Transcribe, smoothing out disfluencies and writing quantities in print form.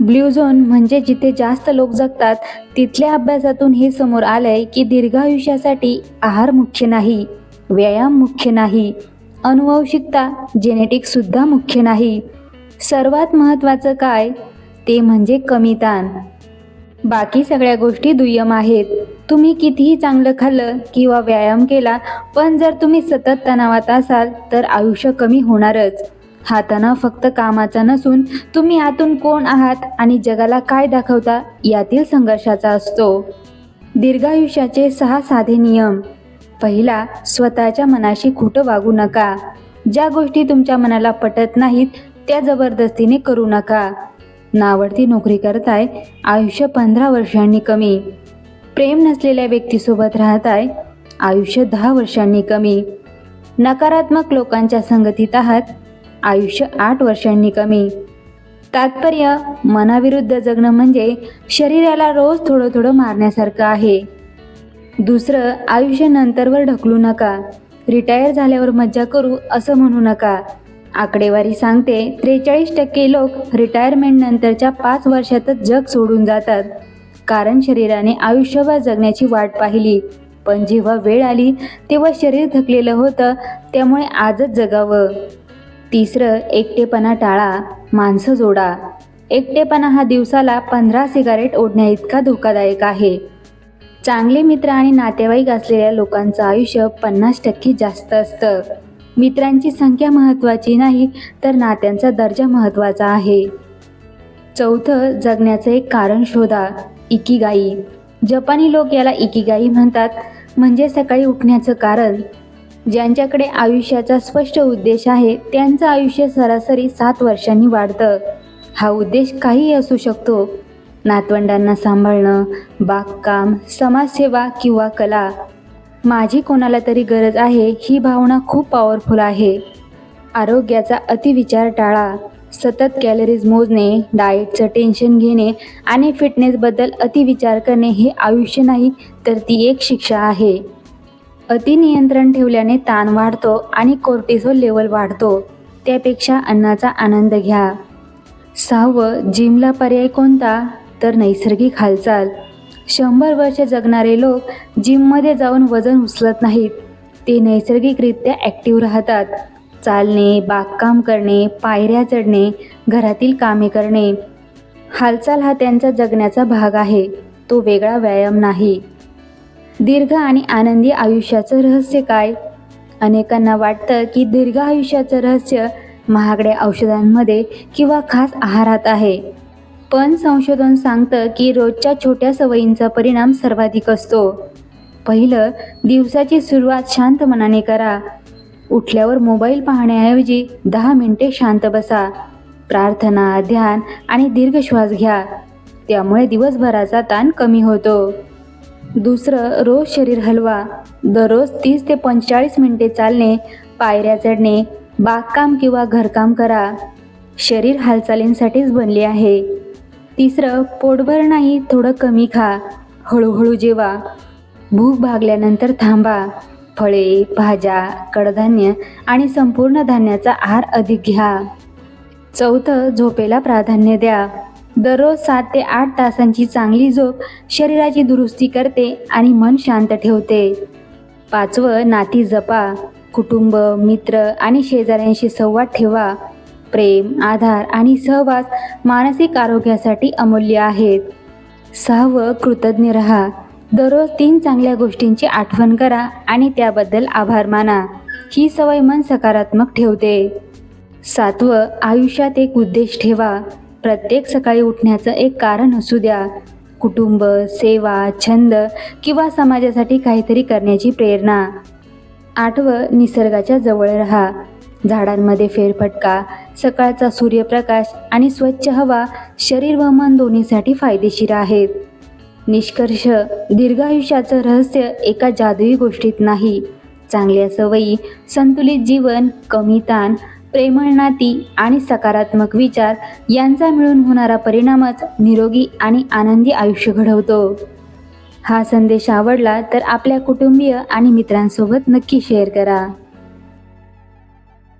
Blue zone म्हणजे जिथे जास्त लोक जगतात तिथल्या अभ्यासातून हे समोर आलंय की दीर्घ आयुष्यासाठी आहार मुख्य नाही, व्यायाम मुख्य नाही, अनुवंशिकता जेनेटिक्स सुद्धा मुख्य नाही. सर्वात महत्त्वाचं काय ते म्हणजे कमी ताण. बाकी सगळ्या गोष्टी दुय्यम आहेत. तुम्ही कितीही चांगलं खाल्लं किंवा व्यायाम केला, पण जर तुम्ही सतत तणावात असाल तर आयुष्य कमी होणारच. हा तणाव फक्त कामाचा नसून तुम्ही आतून कोण आहात आणि जगाला काय दाखवता यातील संघर्षाचा असतो. दीर्घायुष्याचे 6 साधे नियम. पहिला, स्वतःच्या मनाशी खोटं वागू नका. ज्या गोष्टी तुमच्या मनाला पटत नाहीत त्या जबरदस्तीने करू नका. नावडती नोकरी करताय, आयुष्य 15 वर्षांनी कमी. प्रेम नसलेल्या व्यक्तीसोबत राहताय, आयुष्य 10 वर्षांनी कमी. नकारात्मक लोकांच्या संगतीत आहात, आयुष्य 8 वर्षांनी कमी. तात्पर्य, मनाविरुद्ध जगणं म्हणजे शरीराला रोज थोडं थोडं मारण्यासारखं आहे. दुसरं, आयुष्य नंतरवर ढकलू नका. रिटायर झाल्यावर मज्जा करू असं म्हणू नका. आकडेवारी सांगते 43% लोक रिटायरमेंट नंतरच्या 5 वर्षातच जग सोडून जातात. कारण शरीराने आयुष्यभर जगण्याची वाट पाहिली, पण जेव्हा वेळ आली तेव्हा शरीर थकलेलं होतं, त्यामुळे आजच जगावं. तिसरं, एकटेपणा टाळा, माणसं जोडा. एकटेपणा हा दिवसाला 15 सिगारेट ओढण्याइतका धोकादायक आहे. चांगले मित्र आणि नातेवाईक असलेल्या लोकांचं आयुष्य 50% जास्त असतं. मित्रांची संख्या महत्त्वाची नाही तर नात्यांचा दर्जा महत्त्वाचा आहे. चौथं, जगण्याचं एक कारण शोधा, इकिगाई. जपानी लोक याला इकिगाई म्हणतात, म्हणजे सकाळी उठण्याचं कारण. ज्यांच्याकडे आयुष्याचा स्पष्ट उद्देश आहे त्यांचं आयुष्य सरासरी 7 वर्षांनी वाढतं. हा उद्देश काहीही असू शकतो. नातवंडांना सांभाळणं, बागकाम, समाजसेवा किंवा कला. माझी कोणाला तरी गरज आहे ही भावना खूप पॉवरफुल आहे. आरोग्याचा अतिविचार टाळा. सतत कॅलरीज मोजणे, डाएटचं टेन्शन घेणे आणि फिटनेसबद्दल अतिविचार करणे हे आयुष्य नाही तर ती एक शिक्षा आहे. अतिनियंत्रण ठेवल्याने ताण वाढतो आणि कोर्टिसोल लेवल वाढतो. त्यापेक्षा अन्नाचा आनंद घ्या. 6वं, जिमला पर्याय कोणता तर नैसर्गिक हालचाल. 100 वर्ष जगणारे लोक जिममध्ये जाऊन वजन उचलत नाहीत, ते नैसर्गिकरित्या ॲक्टिव्ह राहतात. चालणे, बागकाम करणे, पायऱ्या चढणे, घरातील कामे करणे. हालचाल हा त्यांचा जगण्याचा भाग आहे, तो वेगळा व्यायाम नाही. दीर्घ आणि आनंदी आयुष्याचं रहस्य काय? अनेकांना वाटतं की दीर्घ आयुष्याचं रहस्य महागड्या औषधांमध्ये किंवा खास आहारात आहे. पण संशोधन सांगतं की रोजच्या छोट्या सवयींचा परिणाम सर्वाधिक असतो. पहिलं, दिवसाची सुरुवात शांत मनाने करा. उठल्यावर मोबाईल पाहण्याऐवजी 10 मिनिटे शांत बसा. प्रार्थना, ध्यान आणि दीर्घ श्वास घ्या. त्यामुळे दिवसभराचा ताण कमी होतो. दुसरं, रोज शरीर हलवा. दररोज 30 ते 45 मिनिटे चालणे, पायऱ्या चढणे, बागकाम किंवा घरकाम करा. शरीर हालचालींसाठीच बनले आहे. तिसरं, पोटभर नाही, थोडं कमी खा. हळूहळू जेवा. भूक भागल्यानंतर थांबा. फळे, भाज्या, कडधान्य आणि संपूर्ण धान्याचा आहार अधिक घ्या. चौथं, झोपेला प्राधान्य द्या. दररोज 7 ते 8 तासांची चांगली झोप शरीराची दुरुस्ती करते आणि मन शांत ठेवते. 5वं, नाती जपा. कुटुंब, मित्र आणि शेजाऱ्यांशी संवाद ठेवा. प्रेम, आधार आणि सहवास मानसिक आरोग्यासाठी अमूल्य आहेत. 6वं, कृतज्ञ राहा. दररोज 3 चांगल्या गोष्टींची आठवण करा आणि त्याबद्दल आभार माना. ही सवय मन सकारात्मक ठेवते. 7वं, आयुष्यात एक उद्देश ठेवा. प्रत्येक सकाळी उठण्याचं एक कारण असू द्या. कुटुंब, सेवा, छंद किंवा समाजासाठी काहीतरी करण्याची प्रेरणा. 8वं, निसर्गाच्या जवळ राहा. झाडांमध्ये फेरफटका, सकाळचा सूर्यप्रकाश आणि स्वच्छ हवा शरीर व मन दोन्हीसाठी फायदेशीर आहेत. निष्कर्ष, दीर्घायुष्याचं रहस्य एका जादुई गोष्टीत नाही. चांगल्या सवयी, संतुलित जीवन, कमी ताण, प्रेमळ नाती आणि सकारात्मक विचार यांचा मिळून होणारा परिणामच निरोगी आणि आनंदी आयुष्य घडवतो. हा संदेश आवडला तर आपल्या कुटुंबीय आणि मित्रांसोबत नक्की शेअर करा.